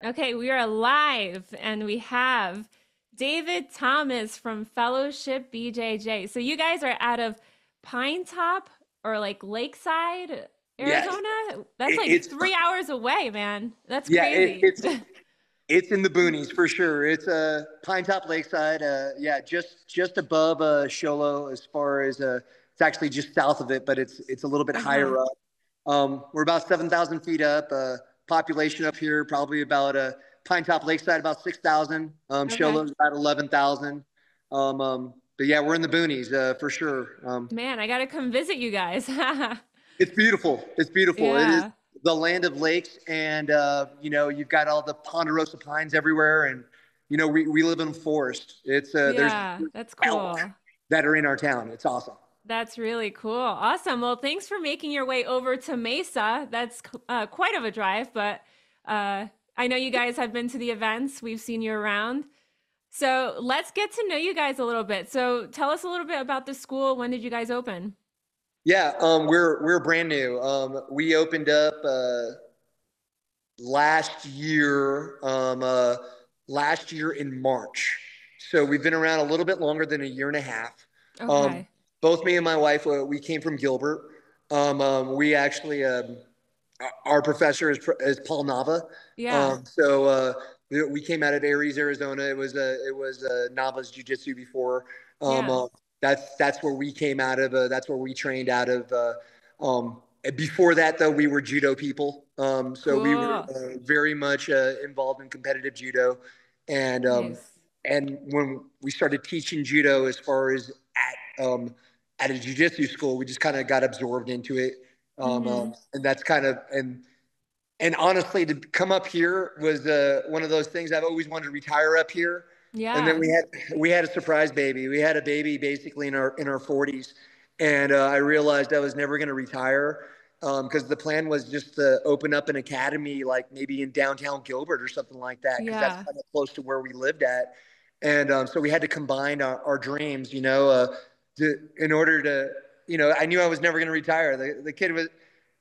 Okay, we are live and we have David Thomas from Fellowship BJJ. So you guys are out of Pine Top or like Lakeside, Yes, Arizona? That's like it's 3 hours away, man. That's yeah, crazy. it's in the boonies for sure. It's Pine Top Lakeside. Yeah, just above Sholo as far as it's actually just south of it, but it's a little bit Uh-huh. higher up. We're about 7,000 feet up. Population up here probably about Pine Top Lakeside about 6,000. Okay. Sholo's about 11,000. But yeah, we're in the boonies for sure. Man, I gotta come visit you guys. It's beautiful. It's beautiful. It is Yeah. the land of lakes, and you've got all the ponderosa pines everywhere, and we live in a forest. It's there's Yeah, that's elk cool. that are in our town. It's awesome. That's really cool. Awesome. Well, thanks for making your way over to Mesa. That's quite of a drive, but uh, I know you guys have been to the events. We've seen you around. So let's get to know you guys a little bit. So tell us a little bit about the school. When did you guys open? Yeah, we're brand new. We opened up last year, last year in March. So we've been around a little bit longer than a year and a half. Um, Okay. Both me and my wife, we came from Gilbert. We actually, our professor is Paul Nava. Yeah. We came out of Aries, Arizona. It was Nava's Jiu-Jitsu before. Um, Yeah. uh, that's where we came out of. That's where we trained out of. Before that, though, we were judo people. So we were Cool. very much involved in competitive judo, and um, Nice. and when we started teaching judo, as far as at a jiu-jitsu school, we just kind of got absorbed into it, Mm-hmm. and that's kind of and honestly, to come up here was one of those things. I've always wanted to retire up here, and then Yeah. we had a surprise baby. We had a baby basically in our 40s, and I realized I was never going to retire because the plan was just to open up an academy, like maybe in downtown Gilbert or something like that, because that's Yeah. kind of close to where we lived at. And so we had to combine our dreams, in order to, I knew I was never going to retire. The kid was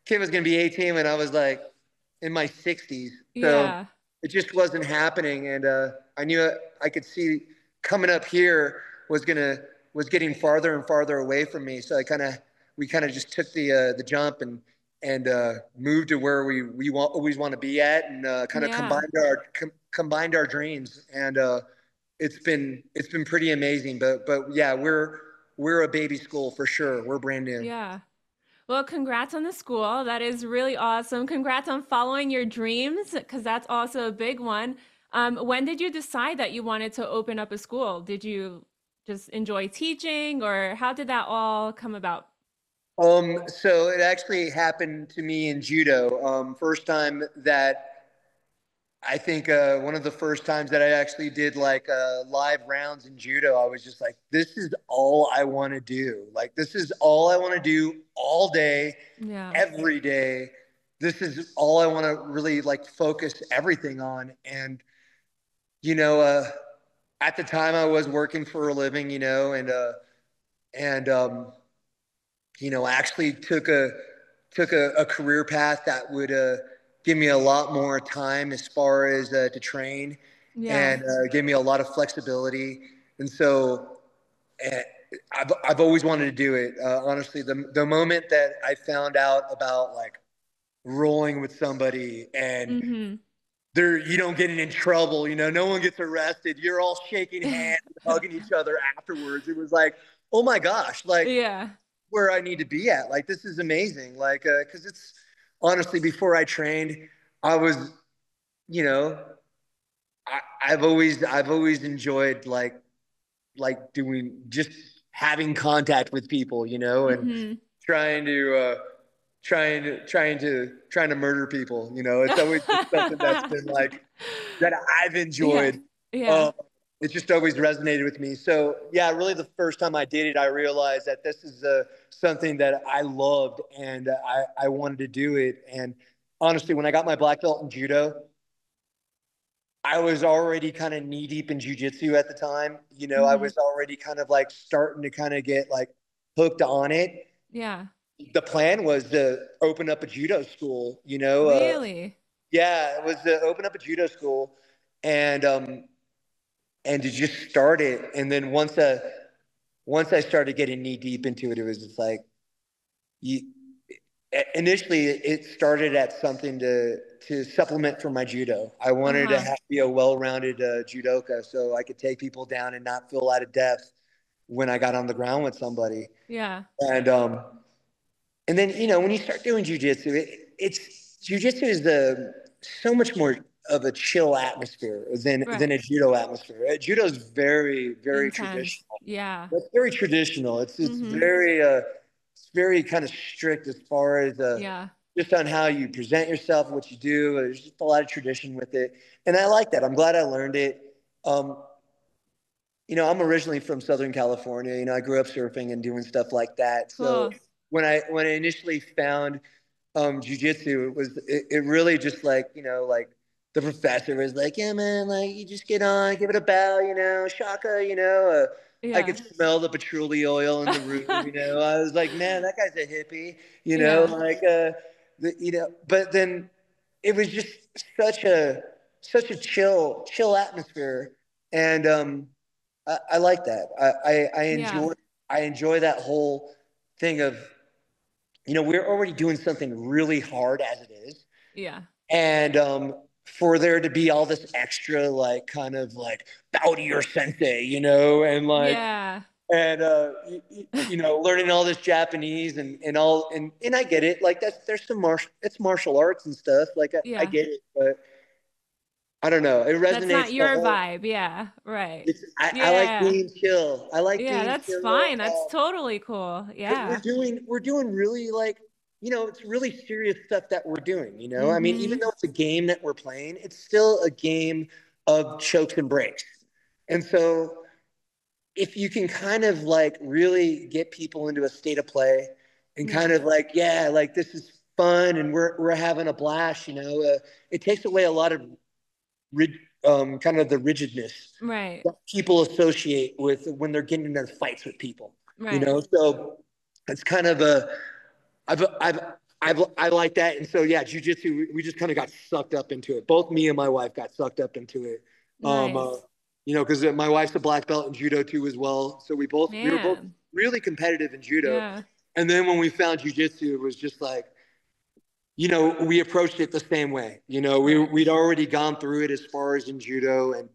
going to be 18 when I was like in my 60s. So Yeah. it just wasn't happening. And I knew I could see coming up here was getting farther and farther away from me. So we kind of just took the jump and moved to where always want to be at, and kind of Yeah. combined our dreams. And it's been pretty amazing. But yeah, we're a baby school for sure. We're brand new. Yeah. Well, congrats on the school. That is really awesome. Congrats on following your dreams, because that's also a big one. When did you decide that you wanted to open up a school? Did you just enjoy teaching, or how did that all come about? So it actually happened to me in judo. First time that I think one of the first times that I actually did like live rounds in judo, I was just like, this is all I want to do. Like, this is all I want to do all day, Yeah. every day. This is all I want to really like focus everything on. And, you know, uh, at the time I was working for a living, and actually took a career path that would give me a lot more time as far as to train Yeah. and give me a lot of flexibility. And so uh, I've always wanted to do it. Honestly, the moment that I found out about like rolling with somebody and Mm-hmm. you don't get in trouble, no one gets arrested. You're all shaking hands, hugging each other afterwards. It was like, oh my gosh, like Yeah. where I need to be at. Like, this is amazing. Like, because it's honestly, before I trained, I was, you know, I've always enjoyed like doing just having contact with people, and Mm-hmm. trying to trying to murder people. It's always been something that's been like that I've Yeah. enjoyed. Yeah. Um, it just always resonated with me. So yeah, really, the first time I did it, I realized that this is something that I loved, and I wanted to do it. And honestly, when I got my black belt in judo, I was already kind of knee deep in jujitsu at the time. I Mm-hmm. was already kind of like starting to kind of get like hooked on it. Yeah. The plan was to open up a judo school, Really? Yeah, it was to open up a judo school, and to just start it. And then once I started getting knee deep into it, it was just like you. Initially, it started at something to supplement for my judo. I wanted to Uh-huh. be a well-rounded judoka, so I could take people down and not feel out of depth when I got on the ground with somebody. Yeah. And and then when you start doing jujitsu, it's jujitsu is the so much more of a chill atmosphere than Right. a judo atmosphere. Judo is very very Intense. traditional. Yeah. It's very traditional. Mm-hmm. It's very kind of strict as far as Yeah. just on how you present yourself, what you do. There's just a lot of tradition with it, and I like that. I'm glad I learned it. Um, I'm originally from Southern California. I grew up surfing and doing stuff like that. So Cool. when I initially found jujitsu, it really just like the professor was like, yeah, man, like you just get on, give it a bow, shaka, I Yeah. could smell the patchouli oil in the room. I was like, man, that guy's a hippie, Yeah. like but then it was just such a chill atmosphere, and I like that. Yeah. I enjoy that whole thing of we're already doing something really hard as it is, Yeah. and for there to be all this extra like kind of like bow to your sensei, and like Yeah. and learning all this Japanese and all and I get it, like there's some martial arts and stuff, like I Yeah. get it, but I don't know, it That's not resonates the your whole. vibe. Yeah. Right. I like Yeah. being chill. I like Yeah, being that's chill. fine. That's totally cool. Because Yeah. we're doing really like it's really serious stuff that we're doing. I mean, even Mm-hmm. though it's a game that we're playing, it's still a game of chokes and breaks. And so if you can kind of like really get people into a state of play and kind Yeah. of like, yeah, like this is fun and we're having a blast, it takes away a lot of kind of the rigidness Right. that people associate with when they're getting into fights with people. Right. So it's kind of I've I like that, and so yeah, jujitsu. We just kind of got sucked up into it. Both me and my wife got sucked up into it. Um, uh, Nice. because my wife's a black belt in judo too as well. So we were both Man. really competitive in judo. Yeah. And then when we found jujitsu, it was just like we approached it the same way. Right. We'd already gone through it as far as in judo, and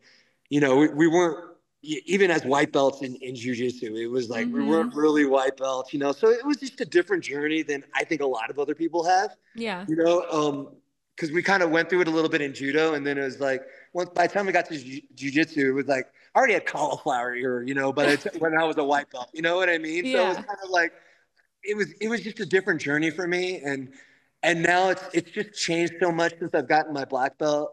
we weren't even as white belts in jiu-jitsu. It was like we Mm-hmm. weren't really white belts. So it was just a different journey than I think a lot of other people have. Yeah. Because we kind of went through it a little bit in judo, and then it was like by the time we got to jiu-jitsu, it was like I already had cauliflower ear, but when I was a white belt, you know what I mean? So it was Yeah. kind of like it was just a different journey for me, and now it's just changed so much since I've gotten my black belt.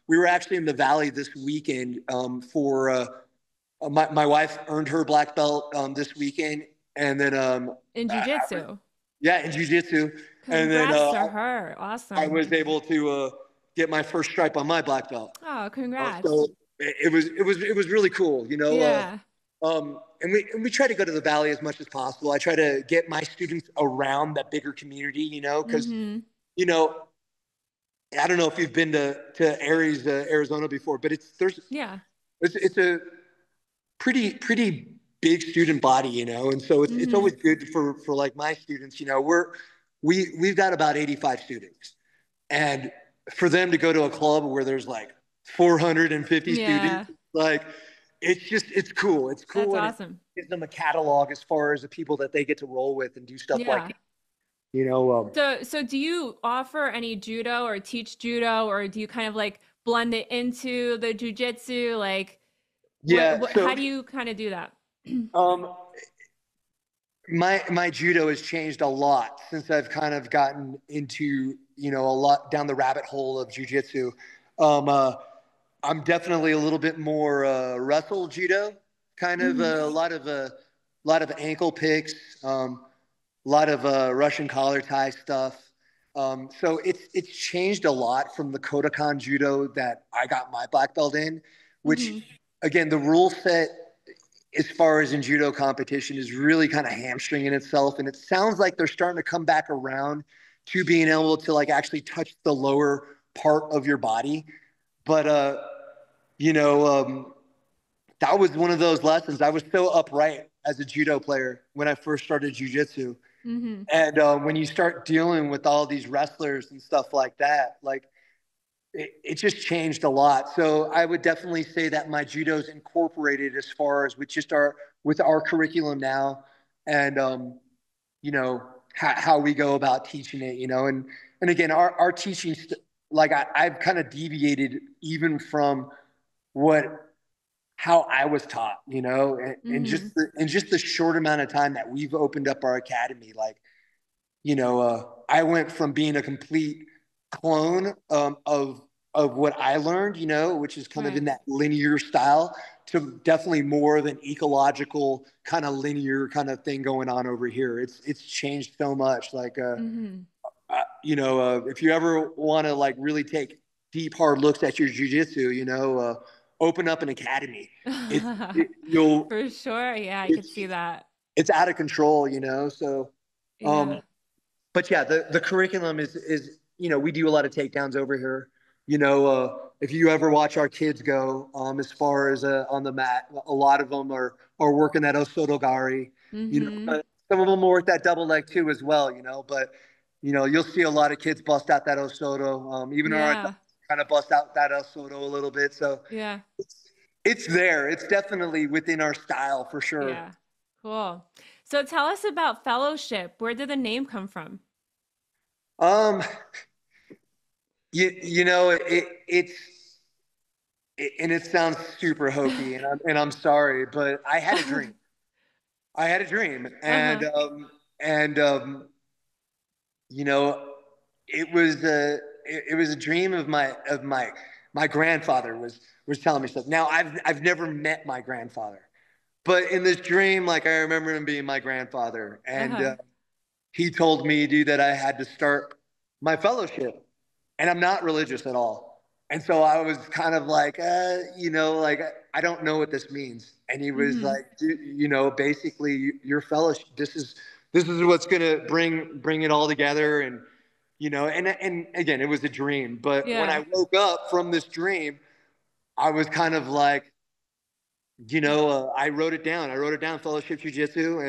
We were actually in the Valley this weekend for my wife earned her black belt this weekend, and then In jujitsu. yeah, in jujitsu, and then Congrats to her. I Awesome. was able to get my first stripe on my black belt. Oh, congrats. So it was really cool. Yeah. And we try to go to the Valley as much as possible. I try to get my students around that bigger community, because Mm-hmm. you know I don't know if you've been to Aries, Arizona before, but Yeah. it's a pretty big student body, and so it's Mm-hmm. always good for like my students. We've got about 85 students, and for them to go to a club where there's like 450 students, Yeah. like it's cool. It's That's cool, and it awesome. gives them a catalog as far as the people that they get to roll with and do stuff like Yeah. that. You know, So do you offer any judo or teach judo, or do you kind of like blend it into the jujitsu? Like yeah. how So do you kind of do that? um, my judo has changed a lot since I've kind of gotten into a lot down the rabbit hole of jujitsu. Um, uh, I'm definitely a little bit more wrestle judo, kind of Mm-hmm. a lot of ankle picks, a lot of Russian collar tie stuff. So it's changed a lot from the Kodokan judo that I got my black belt in, which Mm-hmm. again the rule set as far as in judo competition is really kind of hamstringing itself, and it sounds like they're starting to come back around to being able to like actually touch the lower part of your body. But, you know, that was one of those lessons. I was so upright as a judo player when I first started jujitsu. Mm-hmm. And when you start dealing with all these wrestlers and stuff like that, like it just changed a lot. So I would definitely say that my judo's incorporated as far as with our curriculum now, and you know how we go about teaching it. You know, and again, our teaching like I've kind of deviated even from what how I was taught. You know, and Mm-hmm. just the short amount of time that we've opened up our academy, like I went from being a complete clone of what I learned, which is kind of in Right. that linear style, to definitely more of an ecological kind of linear kind of thing going on over here. It's changed so much. Like, Mm-hmm. if you ever want to like really take deep hard looks at your jujitsu, open up an academy. You'll For sure. Yeah, I could it's see that. it's out of control, So, Yeah. um, but yeah, the curriculum is we do a lot of takedowns over here. If you ever watch our kids go, as far as on the mat, a lot of them are working that osotogari. Mm-hmm. Some of them will work that double leg too as well. But you'll see a lot of kids bust out that osoto. Even our adults Yeah. kind of bust out that osoto a little bit. So Yeah. it's there. It's definitely within our style for sure. Yeah. Cool. So tell us about fellowship. Where did the name come from? Um, and it sounds super hokey, and I'm sorry, but I had a dream. I had a dream, and Uh-huh. and you know, it was a dream of my grandfather was telling me stuff. Now I've never met my grandfather, but in this dream, like I remember him being my grandfather, and Uh-huh. he told me, dude, that I had to start my fellowship, and I'm not religious at all. And so I was kind of like, like I don't know what this means. And he was Mm-hmm. like, basically your fellowship. This is what's gonna bring it all together. And and again, it was a dream. But when I Yeah. woke up from this dream, I was kind of like, I wrote it down. I wrote it down, fellowship jujitsu,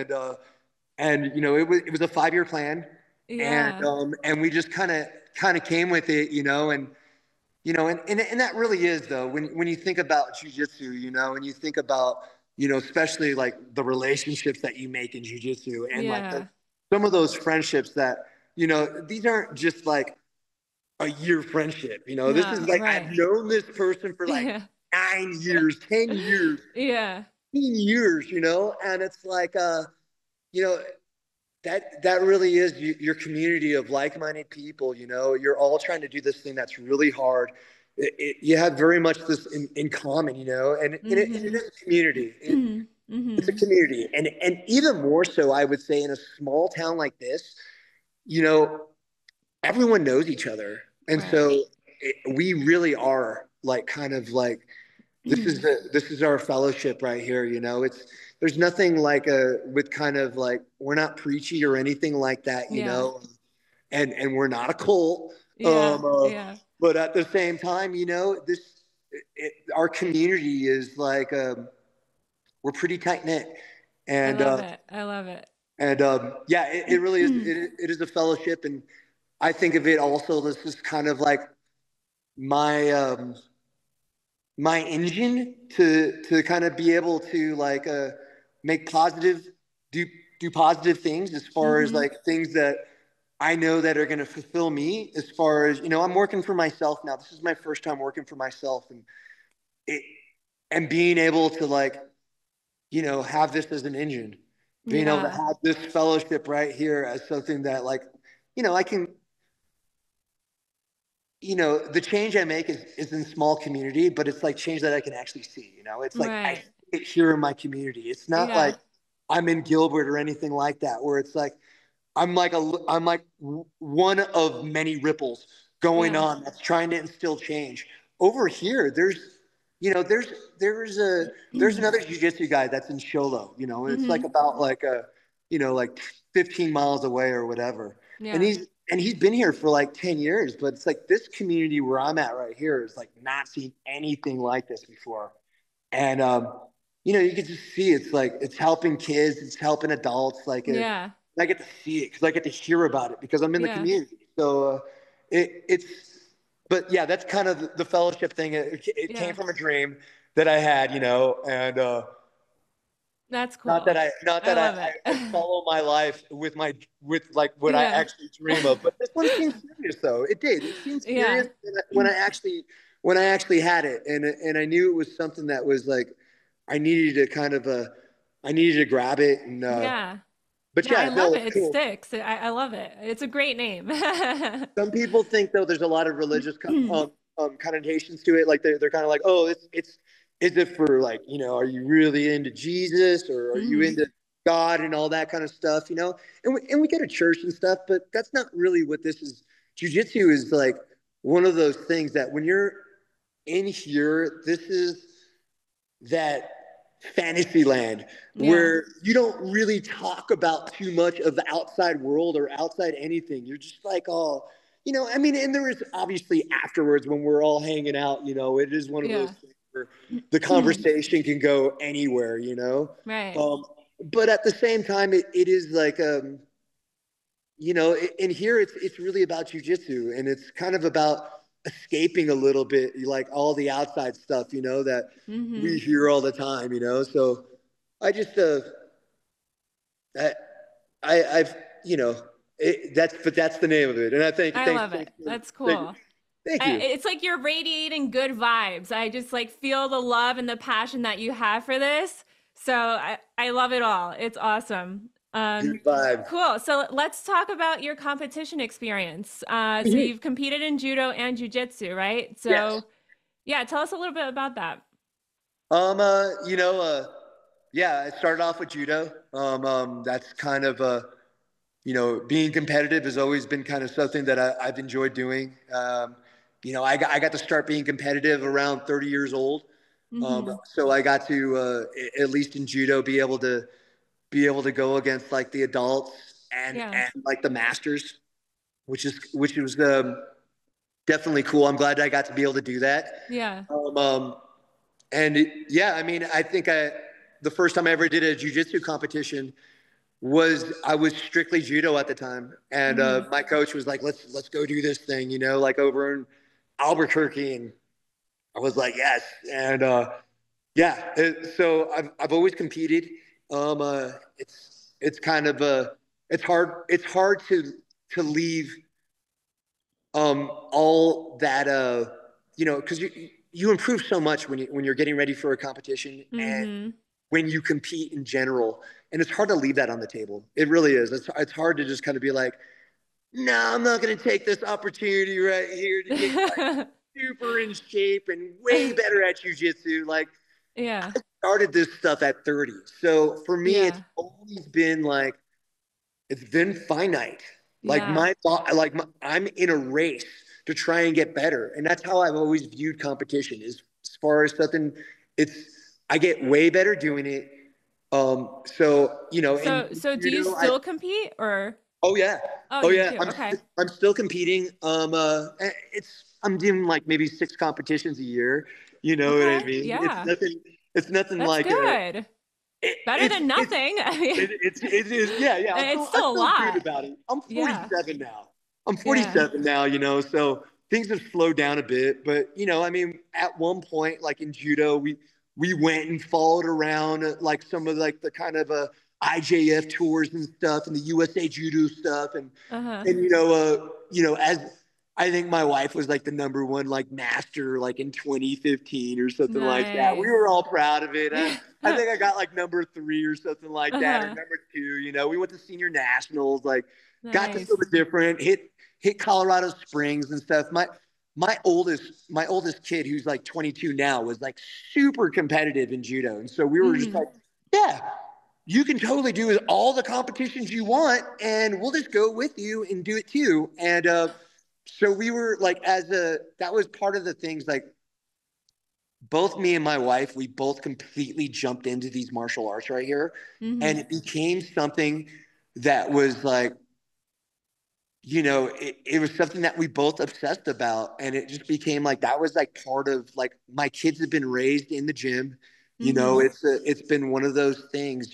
and it was a 5-year plan, Yeah. and we just kind of came with it, and and that really is though when you think about jujitsu, and you think about especially like the relationships that you make in jujitsu, and like Yeah. some of those friendships that these aren't just like a year friendship. This is No, like I've right. known this person for like Yeah. 9 years, 10 years, Yeah. 15 years, and it's like you know that really is your community of like-minded people. You're all trying to do this thing that's really hard. You have very much this in common, and it Mm-hmm. is a community. It's a Mm-hmm. community, and even more so, I would say, in a small town like this, you know everyone knows each other, and Right. so we really are like kind of like this is our fellowship right here. It's there's nothing like a with kind of like we're not preachy or anything like that. Yeah. And we're not a cult. Yeah. Um, uh, Yeah. but at the same time, our community is like we're pretty tight knit, I and love it. I love it. yeah, it really is. It is a fellowship, and I think of it also. This is kind of like my my engine to kind of be able to like make positive do do positive things as far as Mm-hmm. like things that I know that are going to fulfill me. As far as I'm working for myself now. This is my first time working for myself, it, and being able to like have this as an engine, being able to Yeah. have this fellowship right here as something that like I can the change I make is in small community, but it's like change that I can actually see. It's like I see Right. it here in my community. It's not like Yeah. I'm in Gilbert or anything like that, where it's like I'm like one of many ripples going Yeah. on that's trying to instill change. Over here, there's there's another jujitsu guy that's in Sholo, and it's like Mm-hmm. about like like 15 miles away or whatever, and Yeah. he's and he's been here for like 10 years, but it's like this community where I'm at right here is like not seen anything like this before. And, you can just see it's like, it's helping kids, it's helping adults. Yeah. I get to see it because I get to hear about it because I'm in the Yeah. community. So it's, but yeah, that's kind of the fellowship thing. It came Yeah. from a dream that I had, and That's not cool. that I love it. I follow my life with like what I Yeah. actually dream of. But this one seemed serious, though. It did. It seemed serious Yeah. when I actually had it, and I knew it was something that was like I needed to I needed to grab it, and Yeah. but Yeah, I yeah, love no, it. it's It cool. sticks. I love it. It's a great name. Some people think though there's a lot of religious connotations to it. Like they're kind of like, oh, it's is it for like are you really into Jesus or are you Hmm. into God and all that kind of stuff? And we go to church and stuff, but that's not really what this is. Jiu-jitsu is like one of those things that when you're in here, this is that fantasy land Yeah. where you don't really talk about too much of the outside world or outside anything. You're just like, oh, I mean, and there is obviously afterwards when we're all hanging out, it is one of those Yeah. things where the conversation can go anywhere. Right. Um, but at the same time, it is like, in here it's really about jujitsu and it's kind of about escaping a little bit, like all the outside stuff, that Hmm. we hear all the time, So I just, I, I've, but that's the name of it. And I thank you, I love it. That's cool. thank you. It's like you're radiating good vibes. I just like feel the love and the passion that you have for this. So I love it all. It's awesome. Good vibes. Cool. So let's talk about your competition experience. So Mhm. you've competed in judo and jujitsu, right? Yes. So yeah, tell us a little bit about that. Um, uh, you know, uh, yeah, I started off with judo. That's kind of, being competitive has always been kind of something that I've enjoyed doing. I got to start being competitive around 30 years old. Mm-hmm. So I got to, at least in judo, be able to go against like the adults Yeah. and like the masters, which was definitely cool. I'm glad I got to be able to do that. Yeah. Yeah, I mean, I think the first time I ever did a jujitsu competition was I was strictly judo at the time, and Mm-hmm. my coach was like, "Let's go do this thing," like over in Albuquerque, and I was like, "Yes," and yeah. So I've always competed. It's kind of it's hard to leave all that because you improve so much when you're getting ready for a competition and Mm-hmm. when you compete in general, and it's hard to leave that on the table. It really is. It's hard to just kind of be like, no, I'm not going to take this opportunity right here to get like super in shape and way better at jujitsu. Like Yeah. I started this stuff at 30, so for me, it's Yeah. always been like it's been finite. Like Yeah. I'm in a race to try and get better, and that's how I've always viewed competition. Is as far as something, it's I get way better doing it. So and So do you I still compete or oh yeah, oh oh you yeah, do? Okay. I'm still competing. I'm doing like maybe 6 competitions a year. You know what I Okay. mean? Yeah. It's nothing That's like good. Better than it's nothing. I mean, it is yeah. it's I still a feel good lot. about it. I'm Yeah. 47 now. I'm Yeah. 47 now. So things have slowed down a bit. But I mean, at one point, like in judo, we went and followed around like some of like the kind of IJF tours and stuff, and the USA Judo stuff, Uh-huh. and as I think my wife was like the number one like master like in 2015 or something like that. We Nice. were all proud of it. Yeah. I think I got like number 3 or something like that, or Uh-huh. number 2. We went to senior nationals, like got to Nice. something different. Hit Colorado Springs and stuff. My oldest kid, who's like 22 now, was like super competitive in judo, and so we were just Mm-hmm. like, yeah, you can totally do all the competitions you want, and we'll just go with you and do it too. And so we were like, that was part of the things. Like both me and my wife, we both completely jumped into these martial arts right here, Mm-hmm. and it became something that was like it was something that we both obsessed about. And it just became like, that was like part of like, my kids have been raised in the gym. Mm-hmm. It's been one of those things,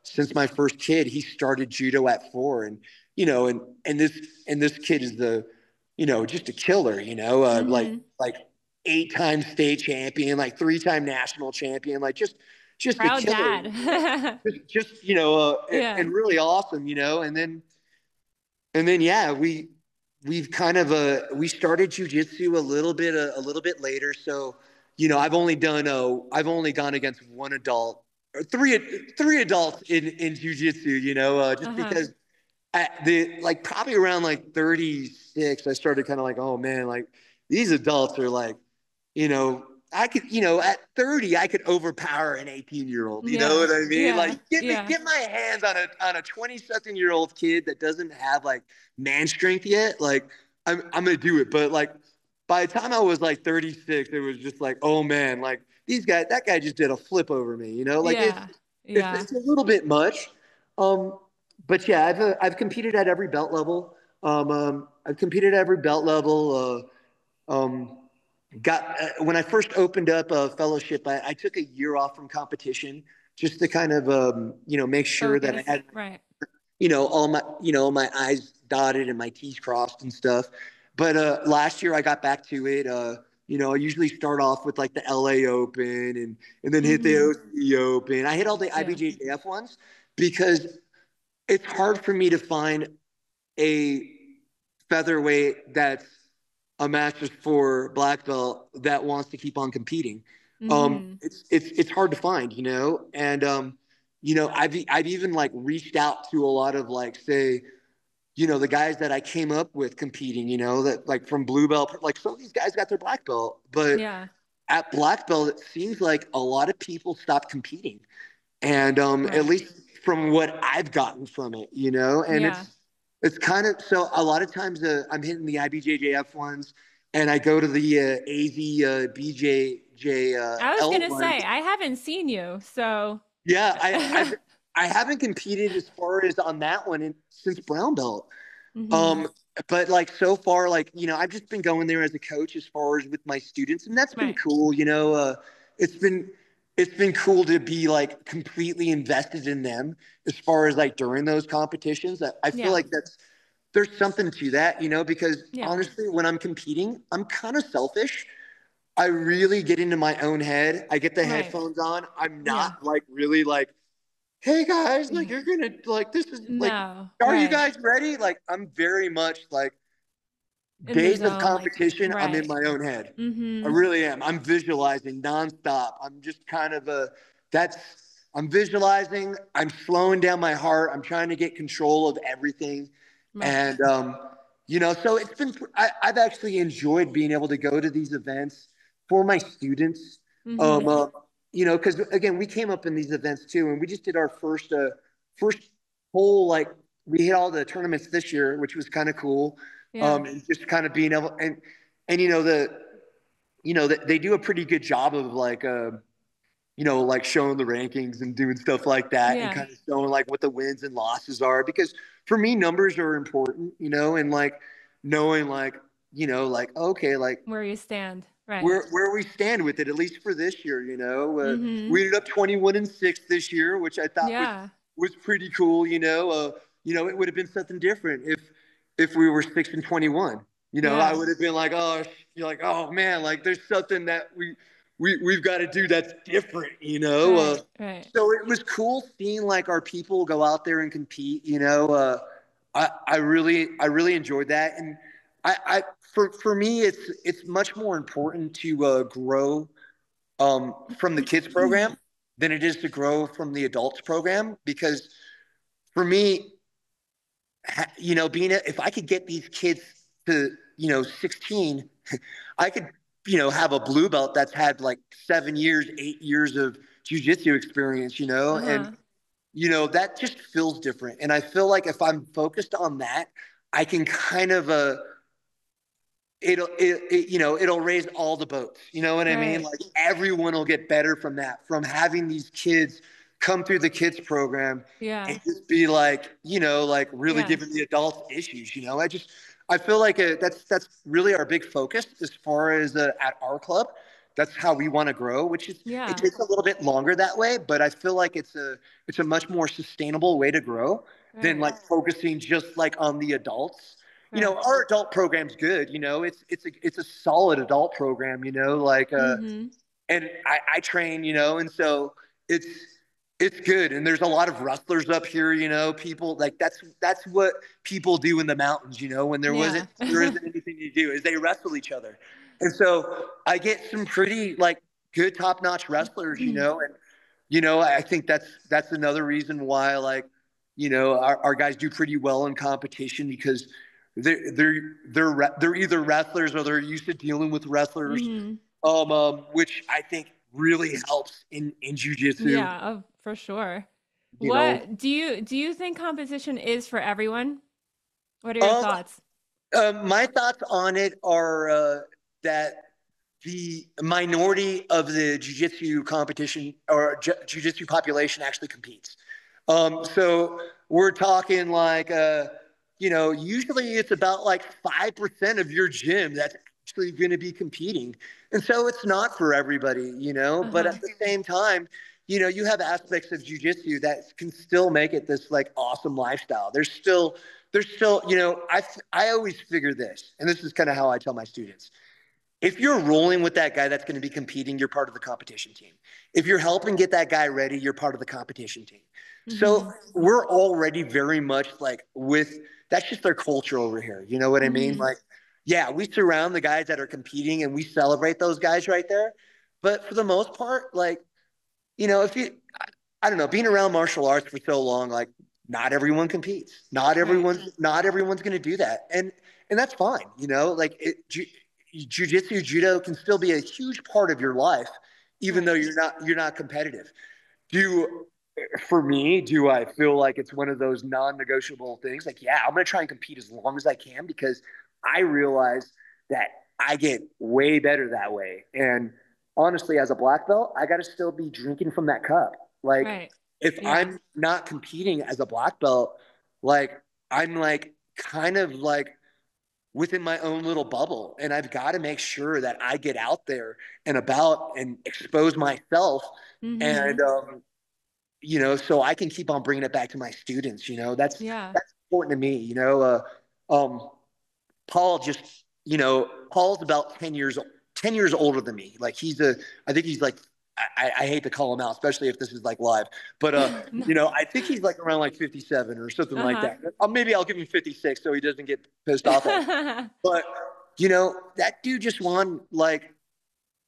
since my first kid, he started judo at 4 and, and this kid is just a killer, Mm-hmm. like 8-time state champion, like 3-time national champion, like just a Proud killer, dad. and Yeah. really awesome, and then yeah, we've kind of we started jujitsu a little bit later. So, I've only gone against one adult or three adults in jujitsu. Just Uh-huh. because at the like probably around like 36, I started kind of like, oh man, like these adults are like, you know, I could, at 30, I could overpower an 18-year-old. You know Yeah. what I mean? Yeah. Like, get me, Yeah. get my hands on a 20-something-year-old kid that doesn't have like man strength yet. Like, I'm gonna do it. But like, by the time I was like 36, it was just like, oh man, like that guy just did a flip over me. Like Yeah. Yeah. it's a little bit much. Um, but yeah, I've competed at every belt level. I've competed at every belt level. Got When I first opened up a fellowship, I took a year off from competition just to kind of make sure that I Focus. had Right. all my I's dotted and my T's crossed and stuff. But last year I got back to it. I usually start off with like the LA Open and then hit the Mm-hmm. OC Open. I hit all the Yeah. IBJJF ones because it's hard for me to find a featherweight that's a master's for black belt that wants to keep on competing. Mm-hmm. It's hard to find, and I've even like reached out to a lot of like say the guys that I came up with competing, that like from blue belt, like some of these guys got their black belt, but Yeah. at black belt it seems like a lot of people stopped competing, and at Right. least from what I've gotten from it, and Yeah. it's kind of so a lot of times I'm hitting the IBJJF ones, and I go to the I was AZBJJL gonna ones. say I haven't seen you, so Yeah, I haven't competed as far as on that one since brown belt. mm-hmm. Um, but like so far, like I've just been going there as a coach as far as with my students, and that's been Right. cool. It's been it's been cool to be like completely invested in them as far as like during those competitions. I feel Yeah. like there's something to that, because Yeah. honestly, when I'm competing, I'm kind of selfish. I really get into my own head. I get the Right. headphones on. I'm Yeah. not like really like, hey guys, like you're gonna like this is like, No. are you Right. guys ready? Like I'm very much like In the days of zone, like competition, I'm in right. my own head. I Mm-hmm. really am. I'm visualizing nonstop. I'm just kind of that's, I'm visualizing. I'm slowing down my heart. I'm trying to get control of everything. Right. And, so I've actually enjoyed being able to go to these events for my students. Mm-hmm. Um, uh, because again, we came up in these events too, and we just did our first whole, like, we hit all the tournaments this year, which was kind of cool. Yeah. And just kind of being able and they do a pretty good job of like like showing the rankings and doing stuff like that and Yeah. kind of showing like what the wins and losses are because for me numbers are important, and like knowing like like okay, like Where you stand. Right. where we stand with it, at least for this year. Mm-hmm. We ended up 21-6 this year, which I thought was Yeah. was pretty cool. It would have been something different if we were 6-21. I Yeah. would have been like, oh, you're like, oh man, like there's something that we've got to do that's different. Right. Right. So it was cool seeing like our people go out there and compete. I really enjoyed that, and I for me it's much more important to grow from the kids program than it is to grow from the adults program because for me, if I could get these kids to 16, I could have a blue belt that's had like 7 years, 8 years of jujitsu experience, and Uh-huh. that just feels different. And I feel like if I'm focused on that, I can kind of it'll raise all the boats. You know what I mean? Right. Like everyone will get better from that, from having these kids come through the kids program Yeah. and just be like, like really Yeah. giving the adults issues. I feel like that's really our big focus as far as at our club. That's how we want to grow, which is it Yeah. takes a little bit longer that way, but I feel like it's a much more sustainable way to grow than Right. like focusing just like on the adults. Right. Our adult program's good. It's a solid adult program. Mm-hmm. And I train, and so it's it's good. And there's a lot of wrestlers up here, people like that's what people do in the mountains, when Yeah. there isn't anything to do is they wrestle each other. And so I get some pretty like good top notch wrestlers, and I think that's another reason why like, our guys do pretty well in competition because they're either wrestlers or they're used to dealing with wrestlers, Mm-hmm. which I think really helps in jujitsu. Yeah, oh, for sure. You know, What do you think competition is for everyone? What are your um, thoughts? my thoughts on it are that the minority of the jiu-jitsu competition or jiu-jitsu population actually competes. So we're talking like, usually it's about like 5% of your gym that's actually going to be competing. And so it's not for everybody, but Uh-huh. at the same time, you have aspects of jujitsu that can still make it this like awesome lifestyle. There's still, I always figure this, and this is kind of how I tell my students. If you're rolling with that guy that's going to be competing, you're part of the competition team. If you're helping get that guy ready, you're part of the competition team. Mm-hmm. So we're already very much like that's just their culture over here. You know what I mean? Mm-hmm. Like, yeah, we surround the guys that are competing and we celebrate those guys right there. But for the most part, like, if you, I don't know, being around martial arts for so long, like not everyone competes. Right. Not everyone's going to do that. And that's fine. Like jujitsu, judo can still be a huge part of your life, even though Right. you're not competitive. Do For me, do I feel like it's one of those non-negotiable things? Like, yeah, I'm going to try and compete as long as I can because I realize that I get way better that way. And honestly, as a black belt, I got to still be drinking from that cup. Like, Right. if Yeah. I'm not competing as a black belt, like I'm like kind of like within my own little bubble. And I've got to make sure that I get out there and about and expose myself. Mm-hmm. And, so I can keep on bringing it back to my students. Yeah. That's important to me. Paul Paul's about 10 years older than me. Like I think he's like, I hate to call him out, especially if this is like live, but No. I think he's like around like 57 or something like Uh-huh. that. Maybe I'll give him 56 so he doesn't get pissed off at me. But that dude just won like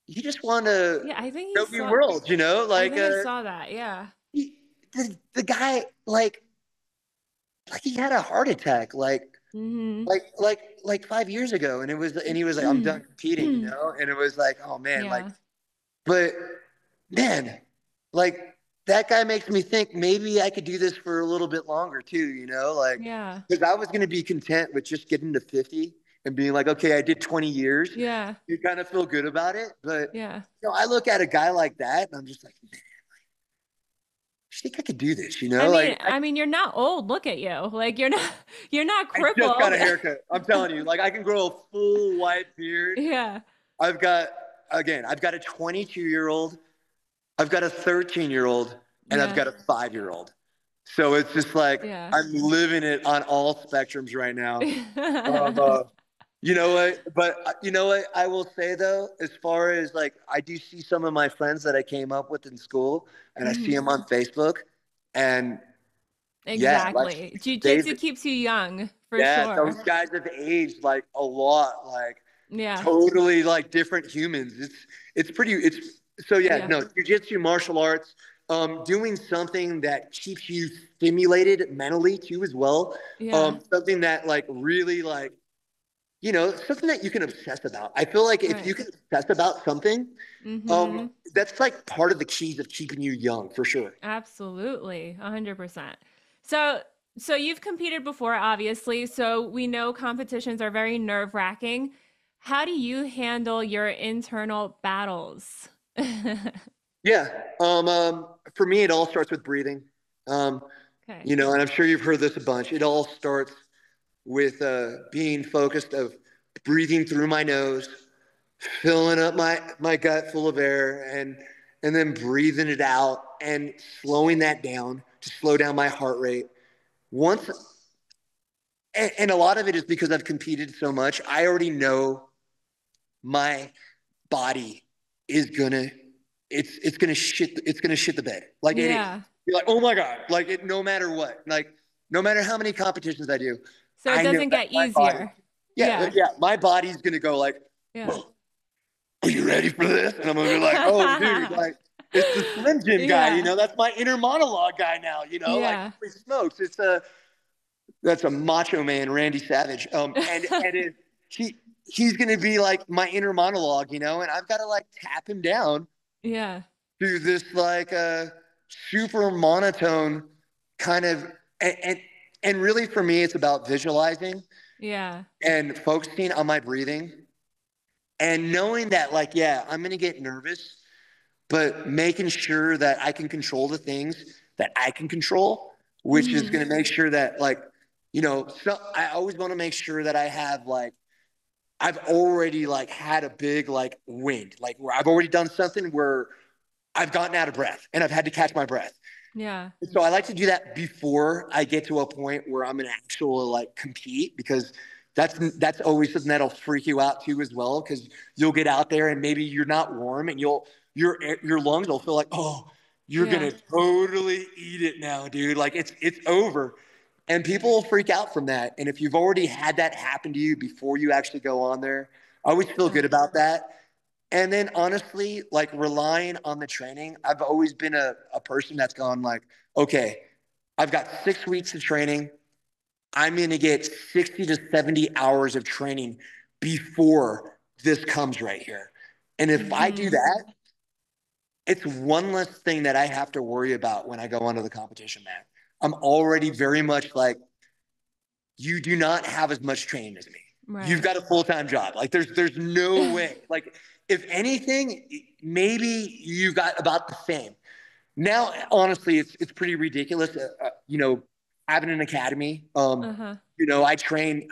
he just won a Yeah, I think he no new saw world. I Like think I saw that. Yeah. the guy like he had a heart attack Mm-hmm. like 5 years ago, and he was like, I'm done competing, and it was like, oh man, like, Yeah. but man, like that guy makes me think maybe I could do this for a little bit longer too, like Yeah. because I was going to be content with just getting to 50 and being like, okay, I did 20 years. Yeah. You kind of feel good about it, but Yeah. I look at a guy like that and I'm just like, man, I think I could do this, I mean, like I mean, you're not old. Look at you. Like you're not I just got crippled. a haircut. I'm telling you, like I can grow a full white beard. Yeah. I've got I've got a 22-year-old, I've got a 13-year-old, and I've Yeah. got a 5-year-old. So it's just like Yeah. I'm living it on all spectrums right now. Uh, you know what? But you know what? I will say though, as far as like I do see some of my friends that I came up with in school, and I see Mhm. them on Facebook, and yeah, like Exactly. they've Jiu-jitsu keeps you young, for yeah, sure. those guys have aged like a lot, like Yeah. totally like different humans. It's pretty. It's so yeah. Yeah. No, jujitsu, martial arts, doing something that keeps you stimulated mentally too as well. Yeah. Something that like really like something that you can obsess about. I feel like if you Right. can obsess about something, Mhm. that's like part of the keys of keeping you young for sure. Absolutely. 100%. So so you've competed before, obviously. So we know competitions are very nerve-wracking. How do you handle your internal battles? Yeah. For me, it all starts with breathing. Um, Okay. you know, and I'm sure you've heard this a bunch. It all starts with being focused of breathing through my nose, filling up my gut full of air, and then breathing it out and slowing that down to slow down my heart rate. Once, and a lot of it is because I've competed so much. I already know my body is gonna it's gonna shit the bed. Like Yeah. you're like, oh my God, like it no matter what, like no matter how many competitions I do, So it I know doesn't that get my body, easier. yeah, Yeah. yeah, my body's gonna go like, Yeah. well, are you ready for this? And I'm gonna be like, oh dude, like it's the Slim Jim guy, Yeah. that's my inner monologue guy now, like Yeah. holy smokes, that's a macho man, Randy Savage. He's gonna be like my inner monologue, and I've got to like tap him down Yeah. to this like super monotone kind of, and and really for me, it's about visualizing Yeah. and focusing on my breathing and knowing that like, yeah, I'm gonna get nervous, but making sure that I can control the things that I can control, which is Mhm. going to make sure that like, so I always want to make sure that I have like, I've already like had a big like wind, like where I've already done something where I've gotten out of breath and I've had to catch my breath. Yeah. So I like to do that before I get to a point where I'm gonna actually like compete, because that's always something that'll freak you out too as well, because you'll get out there and maybe you're not warm and your lungs will feel like, oh, you're Yeah. gonna totally eat it now, dude, like it's over, and people will freak out from that. And if you've already had that happen to you before you actually go on there, I always feel good Yeah. about that. And then honestly, like relying on the training, I've always been a person that's gone like, okay, I've got 6 weeks of training. I'm going to get 60 to 70 hours of training before this comes right here. And if I do Mhm. that, it's one less thing that I have to worry about when I go onto the competition mat. I'm already very much like, you do not have as much training as me. You've Right. got a full-time job. Like there's no way. Like if anything, maybe you got about the same. Now, honestly, it's pretty ridiculous. Having an academy. Uh-huh. I train.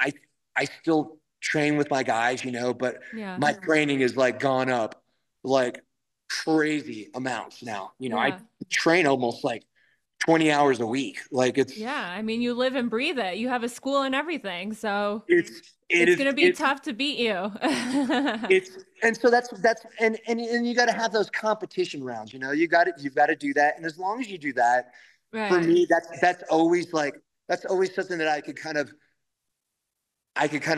I still train with my guys. But Yeah. my training is like gone up like crazy amounts now. I Yeah. train almost like 20 hours a week. Like Yeah. I mean, you live and breathe it. You have a school and everything. So it it's is going to be it's tough to beat you. it's and so that's and you got to have those competition rounds. You've got to do that, and as long as you do that, for Right. me, that's always something that I could kind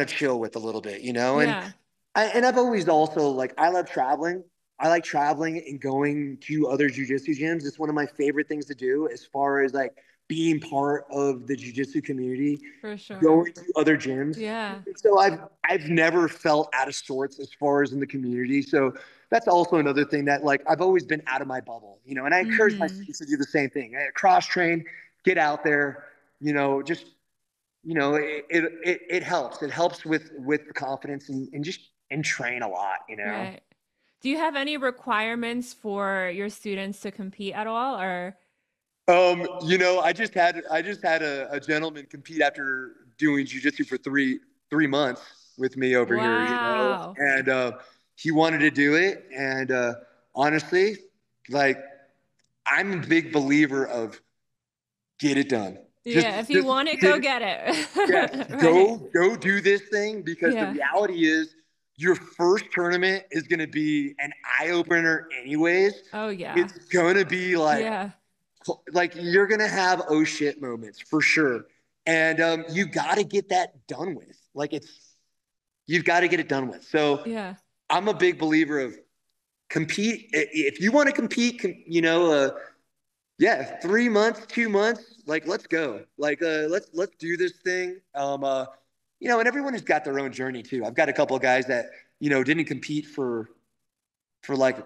of chill with a little bit, and Yeah. I've always also like, I love traveling. I like traveling and going to other jujitsu gyms. It's one of my favorite things to do as far as like being part of the jujitsu community, For sure. going to other gyms. Yeah. So I've never felt out of sorts as far as in the community. So that's also another thing that like I've always been out of my bubble, and I encourage my Mhm. students to do the same thing. Cross train, get out there, just it helps. It helps with confidence and just and train a lot. Right. Do you have any requirements for your students to compete at all or I just had a gentleman compete after doing jujitsu for three months with me over here, wow. and he wanted to do it. And honestly, like, I'm a big believer of get it done. Just, Yeah, if you just want it, get go it. get Yes, it. Right. go do this thing, because the Yeah. reality is your first tournament is going to be an eye opener, anyways. Oh yeah. It's going to be Yeah. like you're gonna have oh shit moments for sure, and you got to get that done with. Like you've got to get it done with. So Yeah. I'm a big believer of compete. If you want to compete, yeah, 3 months, 2 months, like let's go. Like let's do this thing. And everyone has got their own journey too. I've got a couple of guys that didn't compete for like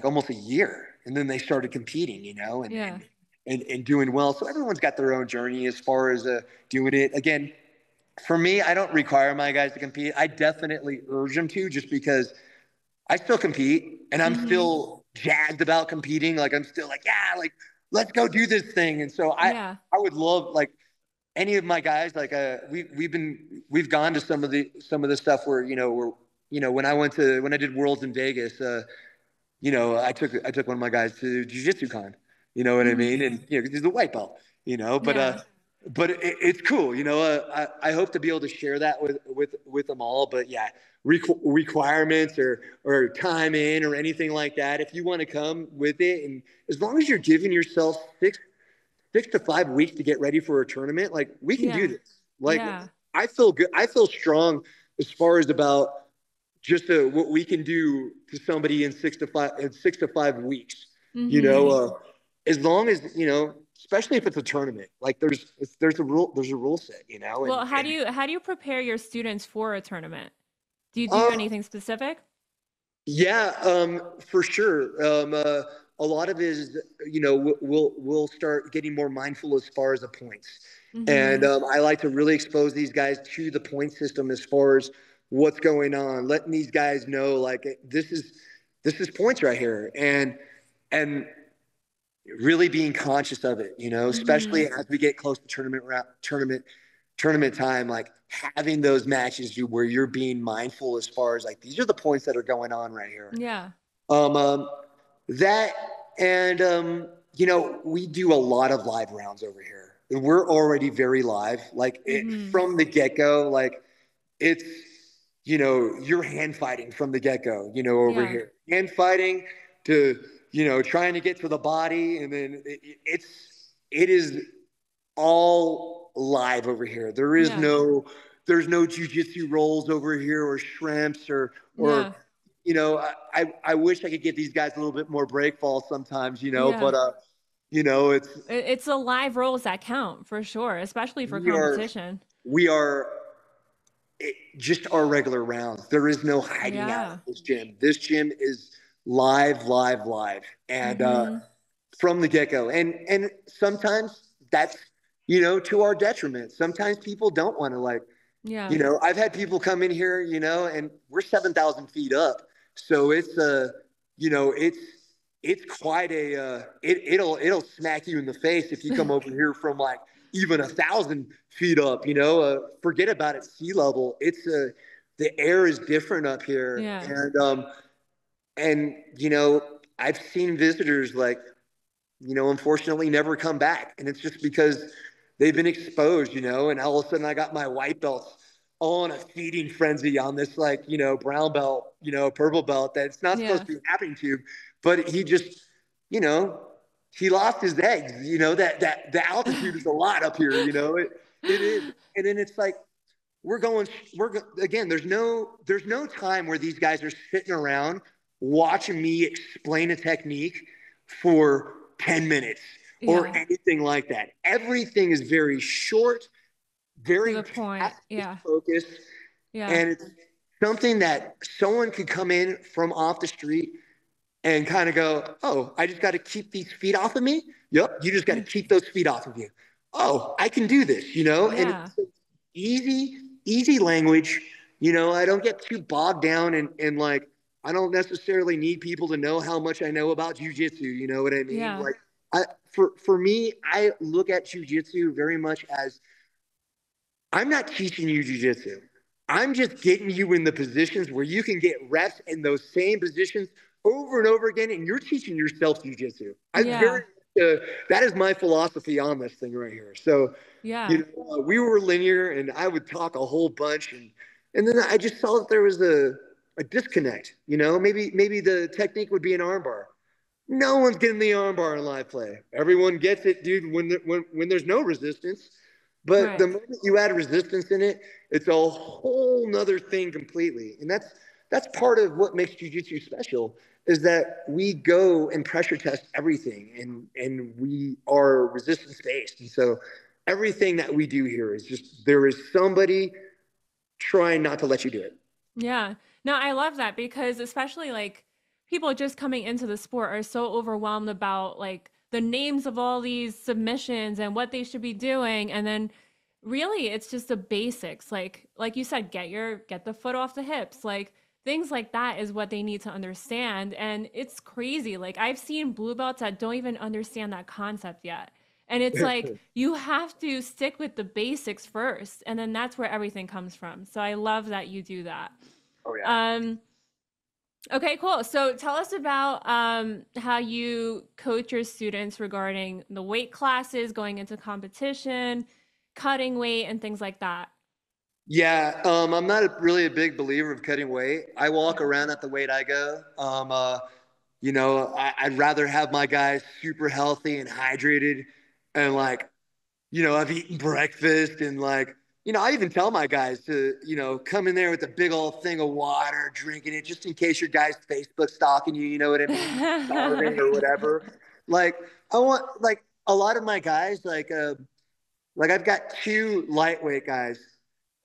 almost a year. And then they started competing, and, Yeah. and doing well. So everyone's got their own journey as far as doing it. Again, for me, I don't require my guys to compete. I definitely urge them to, just because I still compete and I'm Mhm. still jazzed about competing. Like I'm still like, yeah, like let's go do this thing. And so Yeah. I would love like any of my guys, like we've gone to some of the stuff where, when I did Worlds in Vegas, I took one of my guys to Jiu-Jitsu Con, you know what I Hmm. mean? And, 'cause he's a white belt, Yeah. but it's cool. I hope to be able to share that with them all, but yeah, requirements or time in or anything like that. If you want to come with it, and as long as you're giving yourself 6 to 5 weeks to get ready for a tournament, like we can do Yeah. this. Like Yeah. I feel good. I feel strong as far as about just what we can do to somebody in 6 to 5 weeks. You know, Hmm. as long as especially if it's a tournament, like there's a rule set, Well, and how do you prepare your students for a tournament? Do you do um, anything specific? yeah, for sure. A lot of it is, we'll start getting more mindful as far as the points, and Hmm. I like to really expose these guys to the point system as far as what's going on, letting these guys know like this is points right here, and really being conscious of it, Hmm. especially as we get close to tournament time, like having those matches where you're being mindful as far as like these are the points that are going on right here. Yeah. Um, um that and we do a lot of live rounds over here. We're already very live, like Hmm. from the get go. Like it's you're hand fighting from the get go. Over Yeah. here, hand fighting to trying to get to the body, and then it is all live over here. Yeah. There's no jujitsu rolls over here or shrimps or Yeah. I wish I could give these guys a little bit more break fall sometimes, Yeah. but it's It's the live roles that count for sure, especially for we are competition. we are just our regular rounds. There is no hiding out Yeah. in this gym. This gym is live, live, live, and Hmm. from the get go. And sometimes that's to our detriment. Sometimes people don't want to like. Yeah. I've had people come in here, and we're 7,000 feet up, so it's quite it'll smack you in the face if you come over here from like even 1,000 feet up. Forget about it, sea level. The air is different up here, Yeah. and I've seen visitors like unfortunately never come back. And it's just because they've been exposed, and all of a sudden I got my white belts all in a feeding frenzy on this, like, brown belt, purple belt that it's not supposed Yeah. to be happening to. But he just, you know, he lost his eggs, that the altitude is a lot up here, it is. And then it's like, we're going again, there's no time where these guys are sitting around watching me explain a technique for 10 minutes or Yeah. anything like that. Everything is very short, To very the point. task Yeah. focused, Yeah. and it's something that someone could come in from off the street and kind of go, oh, I just got to keep these feet off of me. Yep, you just got to keep those feet off of you. Oh, I can do this, and Yeah. it's easy language. I don't get too bogged down and like I don't necessarily need people to know how much I know about jujitsu. You know what I mean? Yeah. Like for me, I look at jujitsu very much as I'm not teaching you jujitsu. I'm just getting you in the positions where you can get reps in those same positions over and over again, and you're teaching yourself jujitsu. I Yeah. very that is my philosophy on this thing right here. So, Yeah. we were linear, and I would talk a whole bunch, and then I just saw that there was a disconnect. Maybe the technique would be an armbar. No one's getting the armbar in live play. Everyone gets it, dude, when there's no resistance. But the Right. moment you add resistance in it, it's a whole nother thing completely. And that's part of what makes jujitsu special is that we go and pressure test everything and we are resistance based. And so everything that we do here is just there is somebody trying not to let you do it. Yeah. No, I love that because especially like people just coming into the sport are so overwhelmed about like the names of all these submissions and what they should be doing and then really it's just the basics like you said get the foot off the hips like things like that is what they need to understand. And it's crazy. Like I've seen blue belts that don't even understand that concept yet. And it's like you have to stick with the basics first, and then that's where everything comes from. So I love that you do that. Oh yeah. Um, okay, cool. So tell us about how you coach your students regarding the weight classes, going into competition, cutting weight, and things like that. Yeah, I'm not really a big believer of cutting weight. I walk around at the weight I go. I'd rather have my guys super healthy and hydrated, and like, I've eaten breakfast and like, I even tell my guys to, come in there with a big old thing of water, drinking it, just in case your guy's Facebook stalking you. You know what I mean? Starving or whatever. Like, I want like a lot of my guys, like I've got two lightweight guys,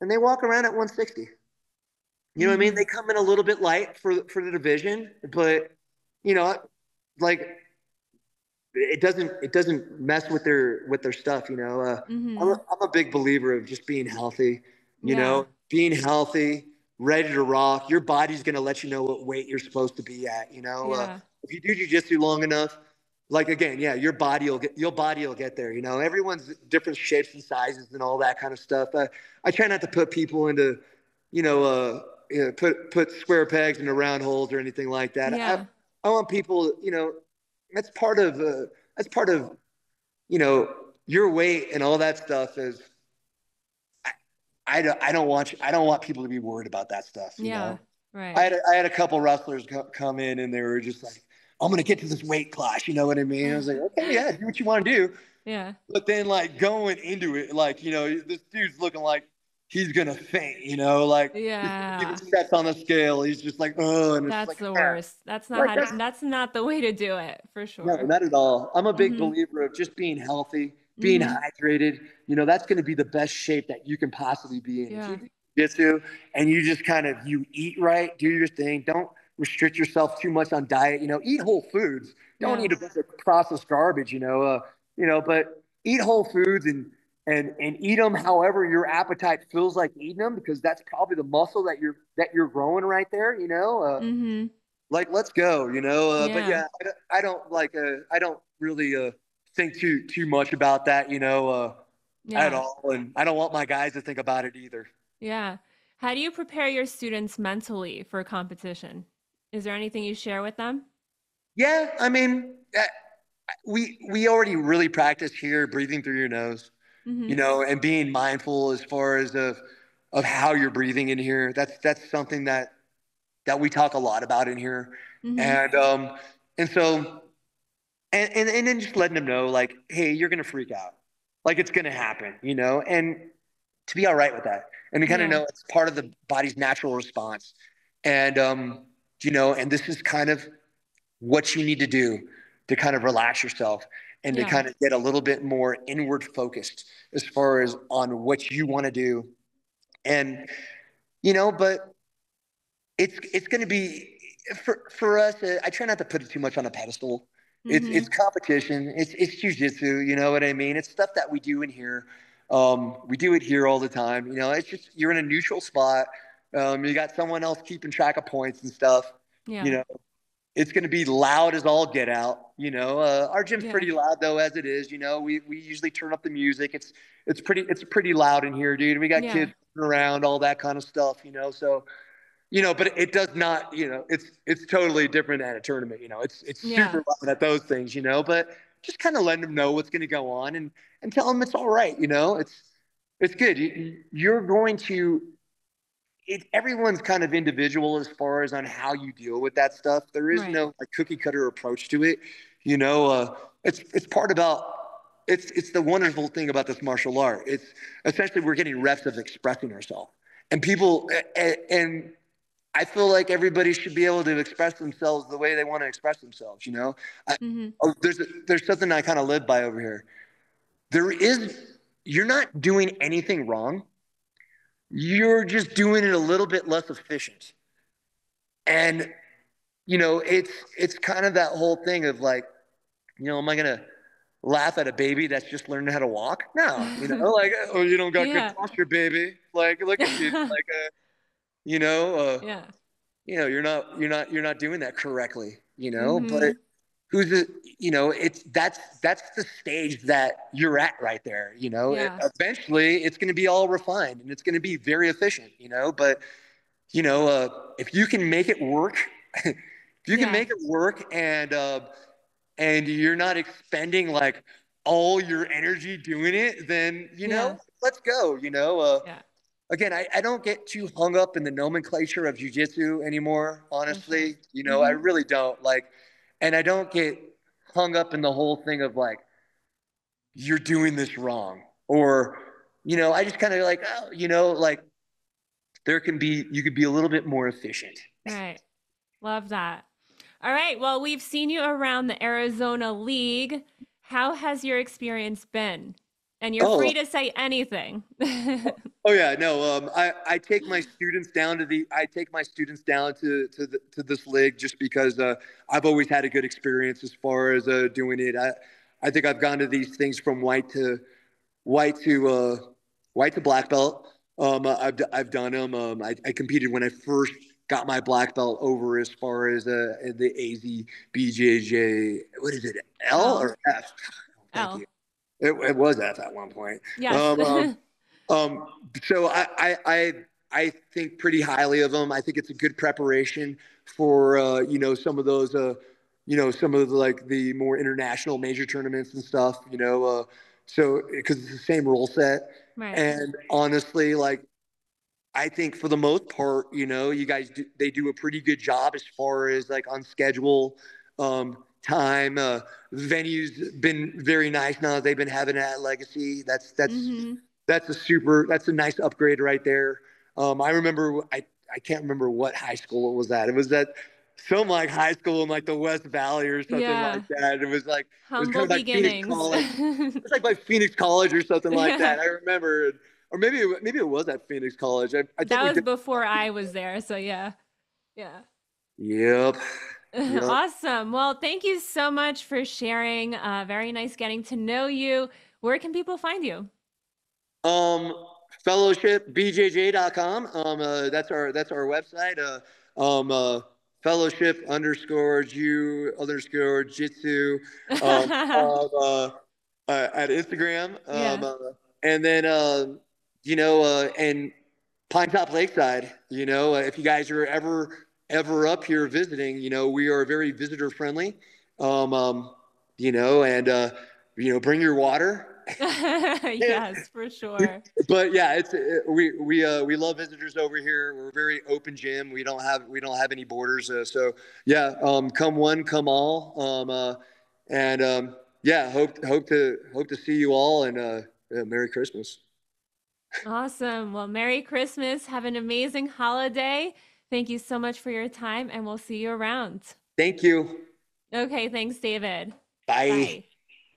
and they walk around at 160. You know what I mean? Hmm. They come in a little bit light for the division, but you know, like it doesn't mess with their stuff. Hmm. I'm a big believer of just being healthy. Yeah. Being healthy, ready to rock. Your body's gonna let you know what weight you're supposed to be at. Yeah. If you do jujitsu long enough, like again, yeah, your body will get there. Everyone's different shapes and sizes and all that kind of stuff. I try not to put people into, put square pegs into round holes or anything like that. Yeah. I want people, that's part of that's part of you know your weight and all that stuff is I don't want people to be worried about that stuff. Yeah. I Right. had I had a couple wrestlers come in and they were just like, I'm gonna get to this weight class. You know what I mean? I was like, okay, yeah, do what you want to do. Yeah. But then like going into it, like this dude's looking like he's gonna faint. Like before he even Yeah. steps on the scale, he's just like, oh, and it's just That's like, the yeah, worst. That's not like how, that's not the way to do it for no, sure. not at all. I'm a big Hmm. believer of just being healthy, being Hmm. hydrated. That's going to be the best shape that you can possibly be in. If you Yeah. do jiu-jitsu and you just you eat right, do your thing. Don't restrict yourself too much on diet. Eat whole foods. Don't Yeah. eat a bunch of processed garbage. But eat whole foods and eat them however your appetite feels like eating them because that's probably the muscle that you're growing right there. Hmm. Like let's go, but Yeah. yeah, I don't really think too much about that, at Yeah. all, and I don't want my guys to think about it either. Yeah. How do you prepare your students mentally for competition? Is there anything you share with them? Yeah, I mean, we already really practice here breathing through your nose, Hmm. and being mindful as far as of how you're breathing in here. That's something that we talk a lot about in here, Hmm. and so and then just letting them know like, hey, you're gonna freak out, like it's gonna happen, and to be all right with that, and to kind of Yeah. know it's part of the body's natural response, and and this is kind of what you need to do to kind of relax yourself and to Yeah. kind of get a little bit more inward focused as far as on what you want to do, and but it's going to be for us. I try not to put it too much on a pedestal. It's Hmm. competition. It's jujitsu. You know what I mean? It's stuff that we do in here. We do it here all the time. It's just you're in a neutral spot. You got someone else keeping track of points and stuff. You Yeah. know, it's going to be loud as all get out. Our gym's Yeah. pretty loud though as it is. We usually turn up the music. It's pretty loud in here, dude. We got Yeah. kids around, all that kind of stuff. So but it does not, it's totally different at a tournament. It's Yeah. super loud at those things, but just kind of letting them know what's going to go on and tell them it's all right. It's good. You're going to, everyone's kind of individual as far as on how you deal with that stuff. There is Right. no like cookie cutter approach to it. It's part about, it's the wonderful thing about this martial art. It's essentially we're getting reps of expressing ourselves and people, and I feel like everybody should be able to express themselves the way they want to express themselves. I, Hmm. there's something I kind of live by over here. There is, you're not doing anything wrong. You're just doing it a little bit less efficient. And it's kind of that whole thing of like, am I gonna laugh at a baby that's just learning how to walk? No, like, oh, you don't got good Yeah. posture, baby. Like, look at you, like, you know, uh, Yeah. you're not doing that correctly, but Mm-hmm. who's the, that's the stage that you're at right there. Yeah. Eventually it's going to be all refined and it's going to be very efficient, but if you can make it work, if you can Yeah. make it work and you're not expending like all your energy doing it, then, Yeah. let's go, Yeah. again, I don't get too hung up in the nomenclature of jujitsu anymore, For sure. honestly. I Mm-hmm. really don't like, and I don't get hung up in the whole thing of like, you're doing this wrong. Or, I just kind of like, oh, like you could be a little bit more efficient. Right. Love that. All right. Well, we've seen you around the Arizona League. How has your experience been? And you're Oh, free to say anything. oh yeah, no. I take my students down to this league just because I've always had a good experience as far as doing it. I think I've gone to these things from white to uh, white to black belt. I've done them. I competed when I first got my black belt over as far as the AZBJJ. What is it? L L. or F? Thank you. L. It was F at one point. Yes. Um, um, um, so I think pretty highly of them. I think it's a good preparation for some of those some of the, like the more international major tournaments and stuff. So because it's the same rule set, Right. and honestly, like I think for the most part, you guys they do a pretty good job as far as like on schedule, time. Venues been very nice now that they've been having it at Legacy. Mm-hmm. That's a nice upgrade right there. I remember I can't remember what high school it was at. It was at some like high school in like the West Valley or something like Yeah. that. It was kind Humble of like Phoenix beginnings. College. It's like by Phoenix College or something like Yeah. that. I remember, or maybe it was at Phoenix College. I think That we was did. before I was there. So, yeah. Yeah. Yep, yep. Awesome. Well, thank you so much for sharing. Very nice getting to know you. Where can people find you? Um, fellowshipbjj.com. That's our website. Fellowship underscore Jew underscore Jitsu. At Instagram. Yeah. And then and Pine Top Lakeside. If you guys are ever up here visiting, we are very visitor friendly. And bring your water. Yes, for sure. But yeah, we love visitors over here. We're a very open gym. We don't have any borders. So yeah, come one, come all. And yeah, hope to see you all and Merry Christmas. Awesome. Well, Merry Christmas. Have an amazing holiday. Thank you so much for your time, and we'll see you around. Thank you. Okay, thanks, David. Bye. Bye.